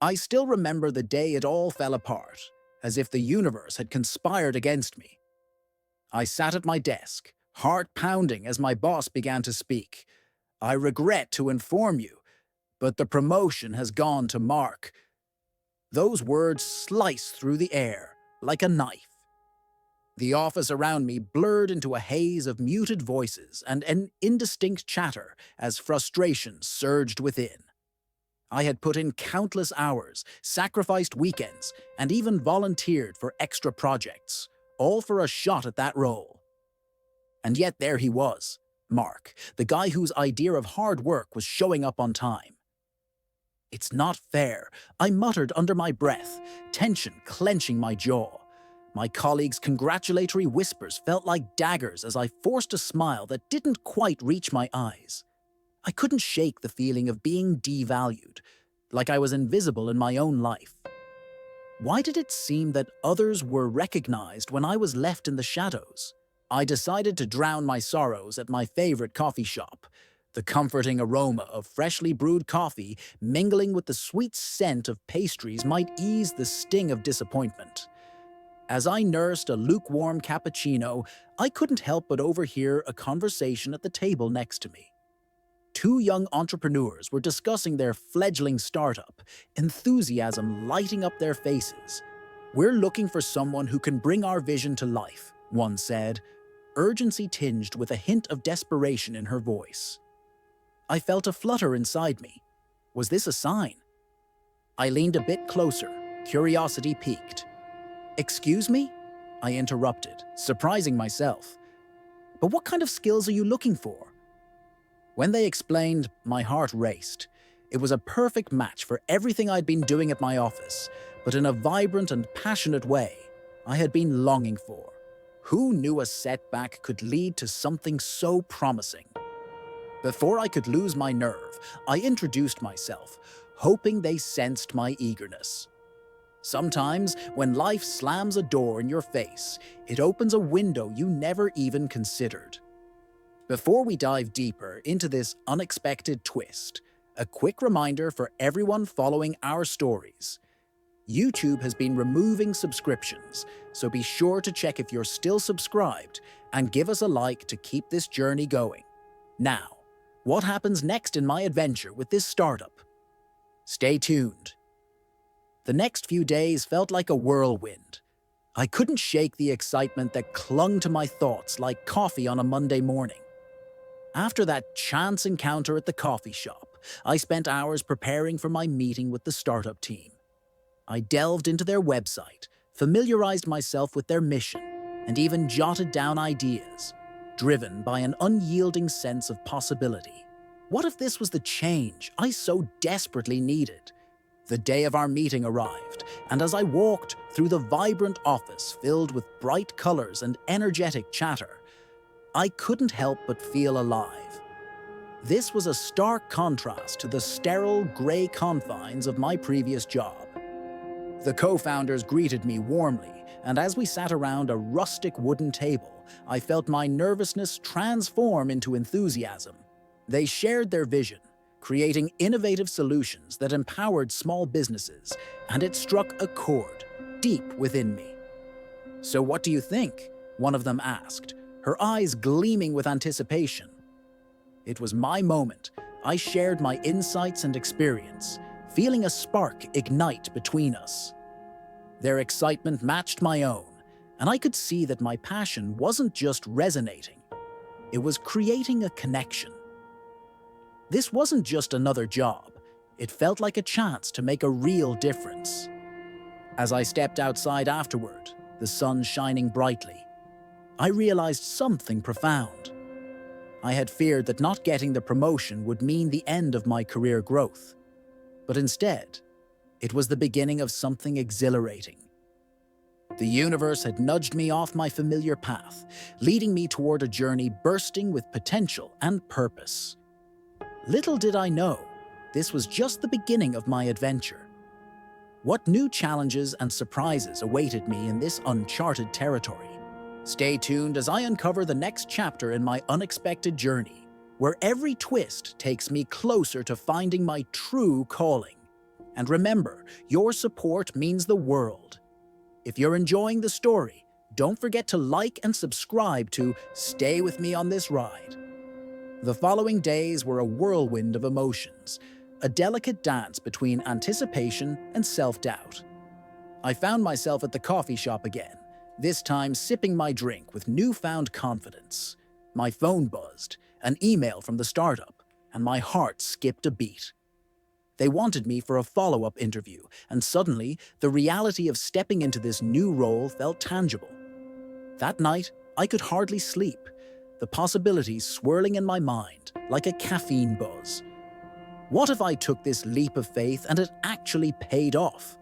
I still remember the day it all fell apart, as if the universe had conspired against me. I sat at my desk, heart pounding as my boss began to speak. "I regret to inform you, but the promotion has gone to Mark." Those words sliced through the air like a knife. The office around me blurred into a haze of muted voices and an indistinct chatter as frustration surged within. I had put in countless hours, sacrificed weekends, and even volunteered for extra projects, all for a shot at that role. And yet there he was, Mark, the guy whose idea of hard work was showing up on time. "It's not fair," I muttered under my breath, tension clenching my jaw. My colleagues' congratulatory whispers felt like daggers as I forced a smile that didn't quite reach my eyes. I couldn't shake the feeling of being devalued, like I was invisible in my own life. Why did it seem that others were recognized when I was left in the shadows? I decided to drown my sorrows at my favorite coffee shop. The comforting aroma of freshly brewed coffee mingling with the sweet scent of pastries might ease the sting of disappointment. As I nursed a lukewarm cappuccino, I couldn't help but overhear a conversation at the table next to me. Two young entrepreneurs were discussing their fledgling startup, enthusiasm lighting up their faces. "We're looking for someone who can bring our vision to life," one said, urgency tinged with a hint of desperation in her voice. I felt a flutter inside me. Was this a sign? I leaned a bit closer, curiosity piqued. "Excuse me?" I interrupted, surprising myself. "But what kind of skills are you looking for?" When they explained, my heart raced. It was a perfect match for everything I'd been doing at my office, but in a vibrant and passionate way I had been longing for. Who knew a setback could lead to something so promising? Before I could lose my nerve, I introduced myself, hoping they sensed my eagerness. Sometimes, when life slams a door in your face, it opens a window you never even considered. Before we dive deeper into this unexpected twist, a quick reminder for everyone following our stories. YouTube has been removing subscriptions, so be sure to check if you're still subscribed and give us a like to keep this journey going. Now, what happens next in my adventure with this startup? Stay tuned. The next few days felt like a whirlwind. I couldn't shake the excitement that clung to my thoughts like coffee on a Monday morning. After that chance encounter at the coffee shop, I spent hours preparing for my meeting with the startup team. I delved into their website, familiarized myself with their mission, and even jotted down ideas, driven by an unyielding sense of possibility. What if this was the change I so desperately needed? The day of our meeting arrived, and as I walked through the vibrant office filled with bright colors and energetic chatter, I couldn't help but feel alive. This was a stark contrast to the sterile, gray confines of my previous job. The co-founders greeted me warmly, and as we sat around a rustic wooden table, I felt my nervousness transform into enthusiasm. They shared their vision, creating innovative solutions that empowered small businesses, and it struck a chord deep within me. "So what do you think?" one of them asked, her eyes gleaming with anticipation. It was my moment. I shared my insights and experience, feeling a spark ignite between us. Their excitement matched my own, and I could see that my passion wasn't just resonating, it was creating a connection. This wasn't just another job, it felt like a chance to make a real difference. As I stepped outside afterward, the sun shining brightly, I realized something profound. I had feared that not getting the promotion would mean the end of my career growth. But instead, it was the beginning of something exhilarating. The universe had nudged me off my familiar path, leading me toward a journey bursting with potential and purpose. Little did I know, this was just the beginning of my adventure. What new challenges and surprises awaited me in this uncharted territory? Stay tuned as I uncover the next chapter in my unexpected journey, where every twist takes me closer to finding my true calling. And remember, your support means the world. If you're enjoying the story, don't forget to like and subscribe to Stay With Me on This Ride. The following days were a whirlwind of emotions, a delicate dance between anticipation and self-doubt. I found myself at the coffee shop again, this time sipping my drink with newfound confidence. My phone buzzed, an email from the startup, and my heart skipped a beat. They wanted me for a follow-up interview, and suddenly, the reality of stepping into this new role felt tangible. That night, I could hardly sleep, the possibilities swirling in my mind like a caffeine buzz. What if I took this leap of faith and it actually paid off?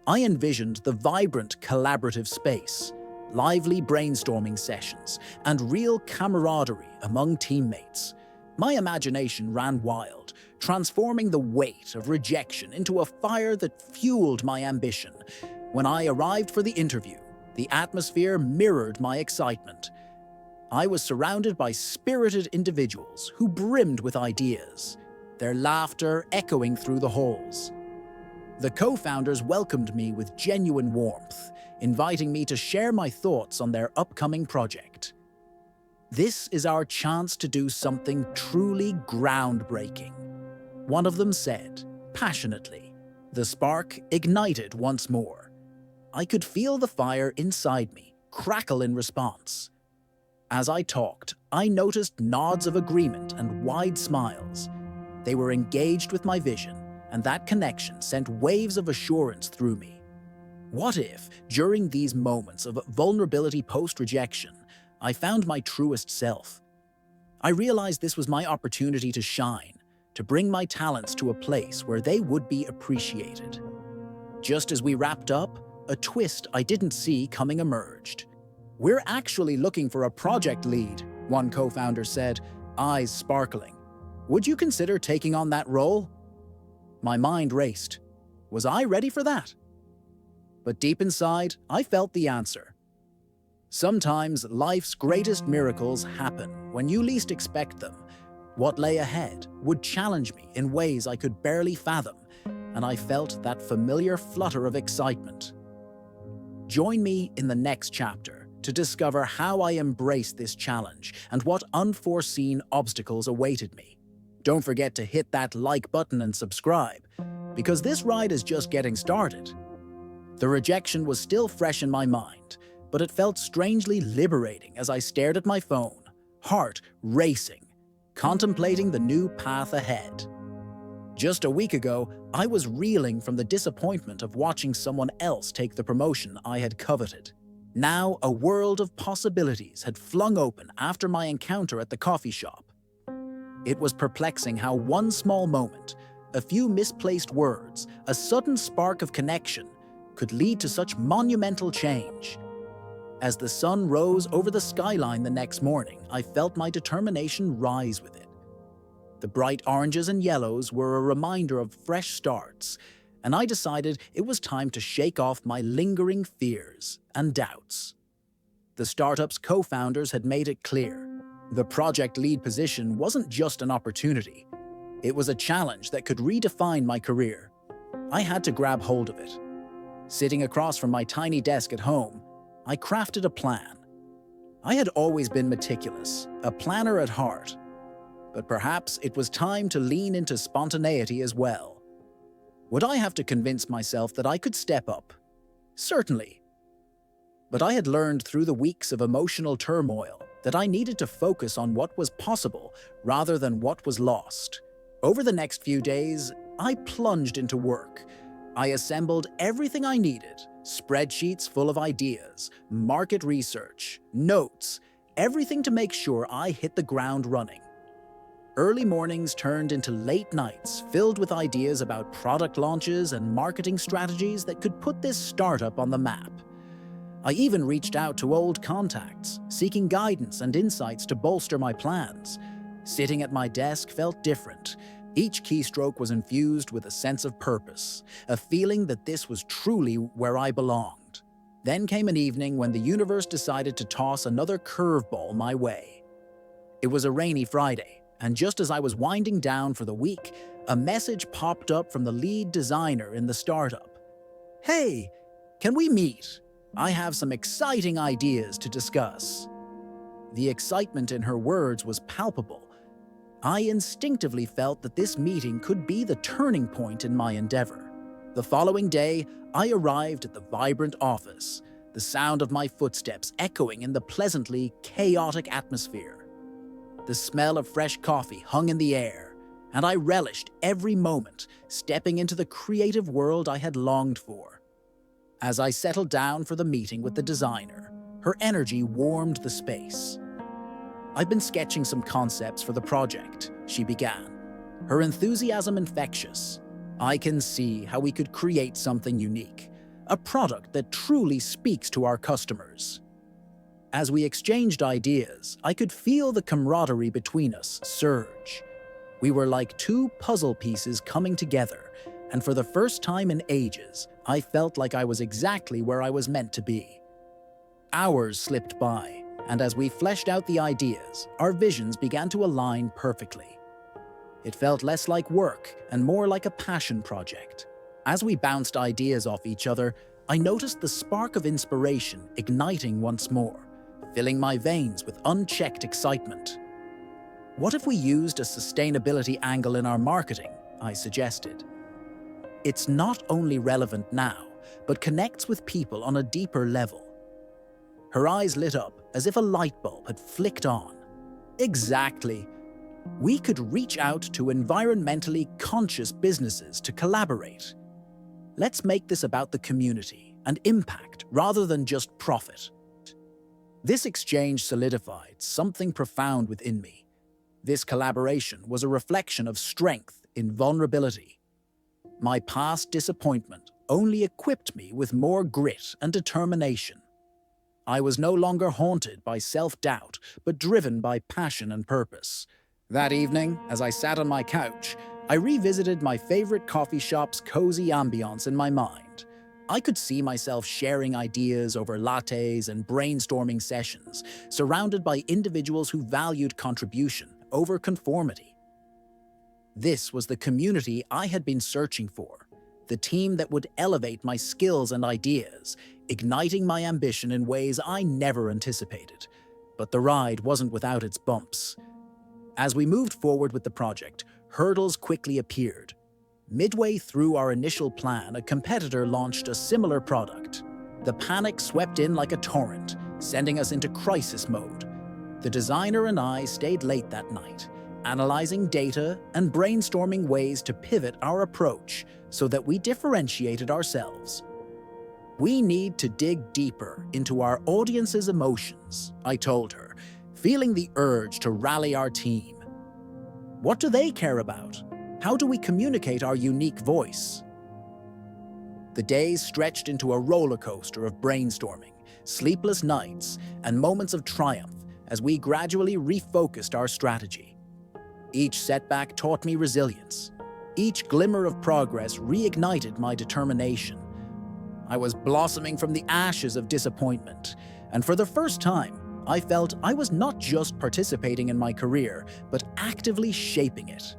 I envisioned the vibrant collaborative space, lively brainstorming sessions, and real camaraderie among teammates. My imagination ran wild, transforming the weight of rejection into a fire that fueled my ambition. When I arrived for the interview, the atmosphere mirrored my excitement. I was surrounded by spirited individuals who brimmed with ideas, their laughter echoing through the halls. The co-founders welcomed me with genuine warmth, inviting me to share my thoughts on their upcoming project. "This is our chance to do something truly groundbreaking," one of them said, passionately. The spark ignited once more. I could feel the fire inside me crackle in response. As I talked, I noticed nods of agreement and wide smiles. They were engaged with my vision, and that connection sent waves of assurance through me. What if, during these moments of vulnerability post-rejection, I found my truest self? I realized this was my opportunity to shine, to bring my talents to a place where they would be appreciated. Just as we wrapped up, a twist I didn't see coming emerged. "We're actually looking for a project lead," one co-founder said, eyes sparkling. "Would you consider taking on that role?" My mind raced. Was I ready for that? But deep inside, I felt the answer. Sometimes life's greatest miracles happen when you least expect them. What lay ahead would challenge me in ways I could barely fathom, and I felt that familiar flutter of excitement. Join me in the next chapter to discover how I embraced this challenge and what unforeseen obstacles awaited me. Don't forget to hit that like button and subscribe, because this ride is just getting started. The rejection was still fresh in my mind, but it felt strangely liberating as I stared at my phone, heart racing, contemplating the new path ahead. Just a week ago, I was reeling from the disappointment of watching someone else take the promotion I had coveted. Now, a world of possibilities had flung open after my encounter at the coffee shop. It was perplexing how one small moment, a few misplaced words, a sudden spark of connection, could lead to such monumental change. As the sun rose over the skyline the next morning, I felt my determination rise with it. The bright oranges and yellows were a reminder of fresh starts, and I decided it was time to shake off my lingering fears and doubts. The startup's co-founders had made it clear. The project lead position wasn't just an opportunity. It was a challenge that could redefine my career. I had to grab hold of it. Sitting across from my tiny desk at home, I crafted a plan. I had always been meticulous, a planner at heart. But perhaps it was time to lean into spontaneity as well. Would I have to convince myself that I could step up? Certainly. But I had learned through the weeks of emotional turmoil that I needed to focus on what was possible rather than what was lost. Over the next few days, I plunged into work. I assembled everything I needed, spreadsheets full of ideas, market research, notes, everything to make sure I hit the ground running. Early mornings turned into late nights filled with ideas about product launches and marketing strategies that could put this startup on the map. I even reached out to old contacts, seeking guidance and insights to bolster my plans. Sitting at my desk felt different. Each keystroke was infused with a sense of purpose, a feeling that this was truly where I belonged. Then came an evening when the universe decided to toss another curveball my way. It was a rainy Friday, and just as I was winding down for the week, a message popped up from the lead designer in the startup. "Hey, can we meet? I have some exciting ideas to discuss." The excitement in her words was palpable. I instinctively felt that this meeting could be the turning point in my endeavor. The following day, I arrived at the vibrant office, the sound of my footsteps echoing in the pleasantly chaotic atmosphere. The smell of fresh coffee hung in the air, and I relished every moment stepping into the creative world I had longed for. As I settled down for the meeting with the designer, her energy warmed the space. "I've been sketching some concepts for the project," she began, her enthusiasm infectious. "I can see how we could create something unique, a product that truly speaks to our customers." As we exchanged ideas, I could feel the camaraderie between us surge. We were like two puzzle pieces coming together, and for the first time in ages, I felt like I was exactly where I was meant to be. Hours slipped by, and as we fleshed out the ideas, our visions began to align perfectly. It felt less like work and more like a passion project. As we bounced ideas off each other, I noticed the spark of inspiration igniting once more, filling my veins with unchecked excitement. "What if we used a sustainability angle in our marketing?" I suggested. "It's not only relevant now, but connects with people on a deeper level." Her eyes lit up as if a light bulb had flicked on. "Exactly. We could reach out to environmentally conscious businesses to collaborate. Let's make this about the community and impact rather than just profit." This exchange solidified something profound within me. This collaboration was a reflection of strength in vulnerability. My past disappointment only equipped me with more grit and determination. I was no longer haunted by self-doubt, but driven by passion and purpose. That evening, as I sat on my couch, I revisited my favorite coffee shop's cozy ambiance in my mind. I could see myself sharing ideas over lattes and brainstorming sessions, surrounded by individuals who valued contribution over conformity. This was the community I had been searching for, the team that would elevate my skills and ideas, igniting my ambition in ways I never anticipated. But the ride wasn't without its bumps. As we moved forward with the project, hurdles quickly appeared. Midway through our initial plan, a competitor launched a similar product. The panic swept in like a torrent, sending us into crisis mode. The designer and I stayed late that night, analyzing data and brainstorming ways to pivot our approach so that we differentiated ourselves. "We need to dig deeper into our audience's emotions," I told her, feeling the urge to rally our team. "What do they care about? How do we communicate our unique voice?" The days stretched into a roller coaster of brainstorming, sleepless nights, and moments of triumph as we gradually refocused our strategy. Each setback taught me resilience. Each glimmer of progress reignited my determination. I was blossoming from the ashes of disappointment, and for the first time, I felt I was not just participating in my career, but actively shaping it.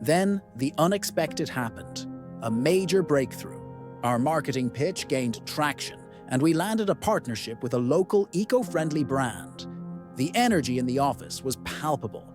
Then, the unexpected happened, a major breakthrough. Our marketing pitch gained traction, and we landed a partnership with a local eco-friendly brand. The energy in the office was palpable.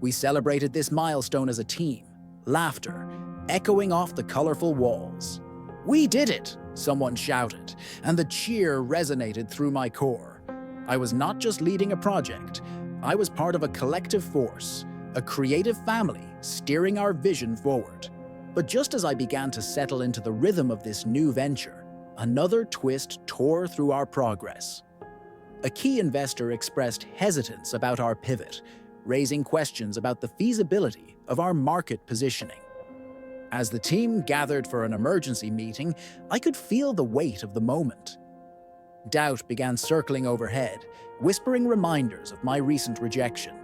We celebrated this milestone as a team, laughter echoing off the colorful walls. "We did it!" someone shouted, and the cheer resonated through my core. I was not just leading a project, I was part of a collective force, a creative family steering our vision forward. But just as I began to settle into the rhythm of this new venture, another twist tore through our progress. A key investor expressed hesitance about our pivot, raising questions about the feasibility of our market positioning. As the team gathered for an emergency meeting, I could feel the weight of the moment. Doubt began circling overhead, whispering reminders of my recent rejection.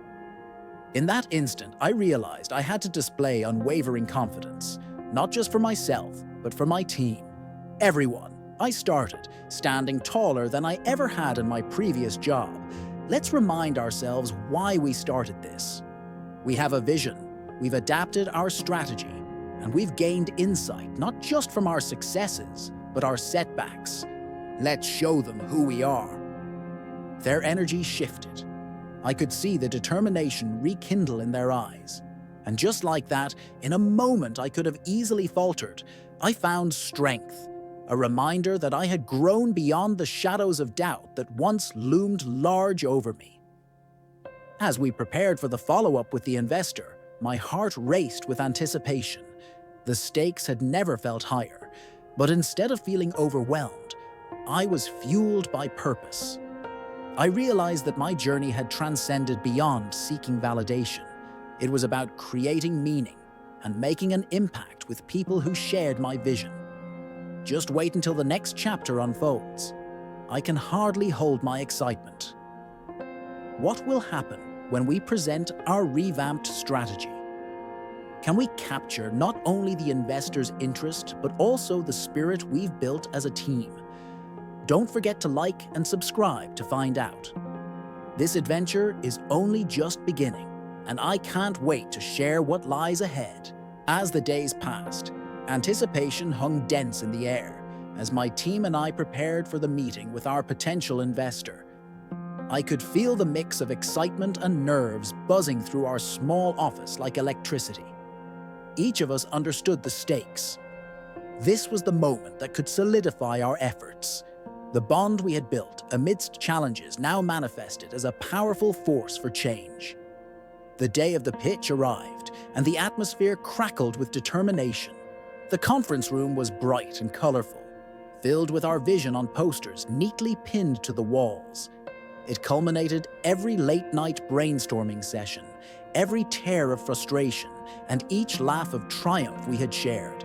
In that instant, I realized I had to display unwavering confidence, not just for myself, but for my team. Everyone, I started, standing taller than I ever had in my previous job. Let's remind ourselves why we started this. We have a vision, we've adapted our strategy, and we've gained insight not just from our successes, but our setbacks. Let's show them who we are." Their energy shifted. I could see the determination rekindle in their eyes. And just like that, in a moment I could have easily faltered, I found strength, a reminder that I had grown beyond the shadows of doubt that once loomed large over me. As we prepared for the follow-up with the investor, my heart raced with anticipation. The stakes had never felt higher, but instead of feeling overwhelmed, I was fueled by purpose. I realized that my journey had transcended beyond seeking validation. It was about creating meaning and making an impact with people who shared my vision. Just wait until the next chapter unfolds. I can hardly hold my excitement. What will happen when we present our revamped strategy? Can we capture not only the investor's interest, but also the spirit we've built as a team? Don't forget to like and subscribe to find out. This adventure is only just beginning, and I can't wait to share what lies ahead. As the days passed, anticipation hung dense in the air as my team and I prepared for the meeting with our potential investor. I could feel the mix of excitement and nerves buzzing through our small office like electricity. Each of us understood the stakes. This was the moment that could solidify our efforts. The bond we had built amidst challenges now manifested as a powerful force for change. The day of the pitch arrived, and the atmosphere crackled with determination. The conference room was bright and colorful, filled with our vision on posters neatly pinned to the walls. It culminated every late-night brainstorming session, every tear of frustration, and each laugh of triumph we had shared.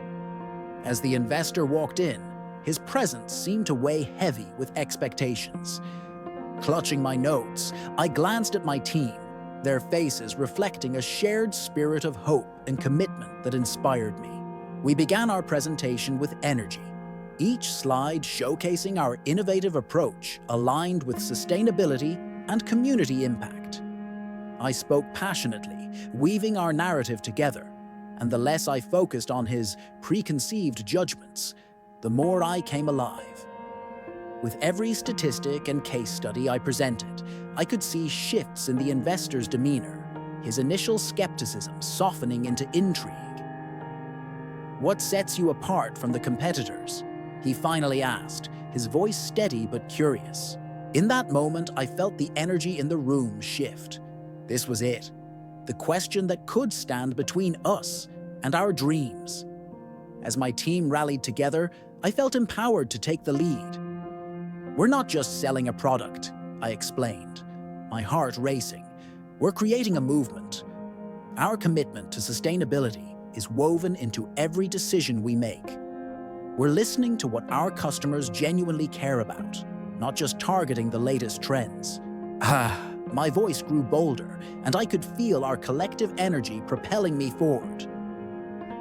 As the investor walked in, his presence seemed to weigh heavy with expectations. Clutching my notes, I glanced at my team, their faces reflecting a shared spirit of hope and commitment that inspired me. We began our presentation with energy, each slide showcasing our innovative approach aligned with sustainability and community impact. I spoke passionately, weaving our narrative together, and the less I focused on his preconceived judgments, the more I came alive. With every statistic and case study I presented, I could see shifts in the investor's demeanor, his initial skepticism softening into intrigue. "What sets you apart from the competitors?" he finally asked, his voice steady but curious. In that moment, I felt the energy in the room shift. This was it, the question that could stand between us and our dreams. As my team rallied together, I felt empowered to take the lead. "We're not just selling a product," I explained, my heart racing. "We're creating a movement. Our commitment to sustainability is woven into every decision we make. We're listening to what our customers genuinely care about, not just targeting the latest trends." My voice grew bolder, and I could feel our collective energy propelling me forward.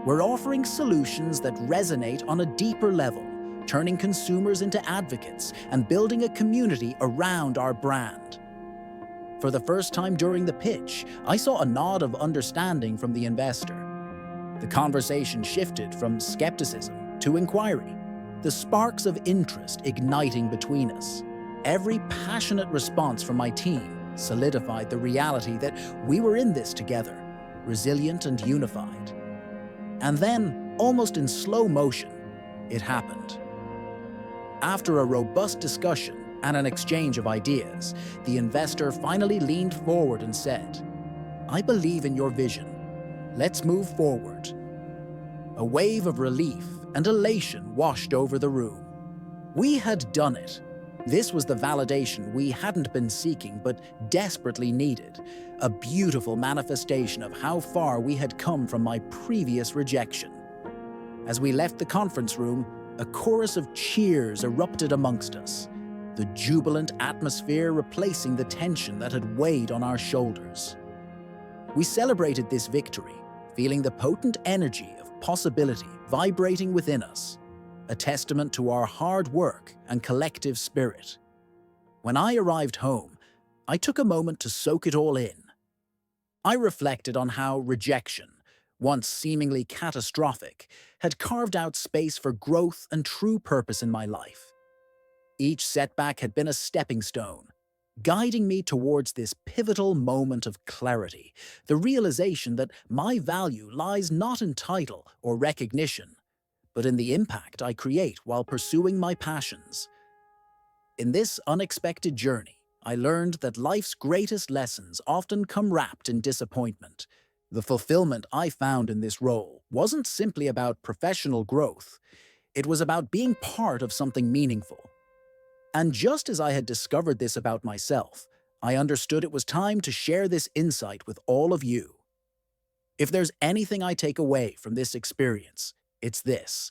"We're offering solutions that resonate on a deeper level, turning consumers into advocates and building a community around our brand." For the first time during the pitch, I saw a nod of understanding from the investor. The conversation shifted from skepticism to inquiry, the sparks of interest igniting between us. Every passionate response from my team solidified the reality that we were in this together, resilient and unified. And then, almost in slow motion, it happened. After a robust discussion and an exchange of ideas, the investor finally leaned forward and said, "I believe in your vision. Let's move forward." A wave of relief and elation washed over the room. We had done it. This was the validation we hadn't been seeking but desperately needed, a beautiful manifestation of how far we had come from my previous rejection. As we left the conference room, a chorus of cheers erupted amongst us, the jubilant atmosphere replacing the tension that had weighed on our shoulders. We celebrated this victory, feeling the potent energy of possibility vibrating within us, a testament to our hard work and collective spirit. When I arrived home, I took a moment to soak it all in. I reflected on how rejection, once seemingly catastrophic, had carved out space for growth and true purpose in my life. Each setback had been a stepping stone, guiding me towards this pivotal moment of clarity, the realization that my value lies not in title or recognition, but in the impact I create while pursuing my passions. In this unexpected journey, I learned that life's greatest lessons often come wrapped in disappointment. The fulfillment I found in this role wasn't simply about professional growth, it was about being part of something meaningful. And just as I had discovered this about myself, I understood it was time to share this insight with all of you. If there's anything I take away from this experience, it's this.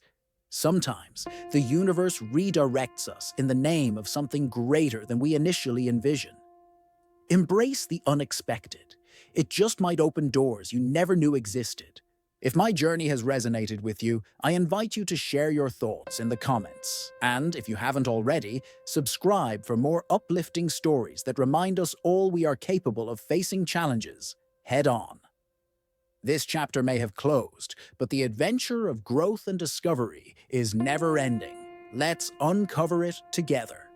Sometimes the universe redirects us in the name of something greater than we initially envision. Embrace the unexpected. It just might open doors you never knew existed. If my journey has resonated with you, I invite you to share your thoughts in the comments. And if you haven't already, subscribe for more uplifting stories that remind us all we are capable of facing challenges head on. This chapter may have closed, but the adventure of growth and discovery is never ending. Let's uncover it together.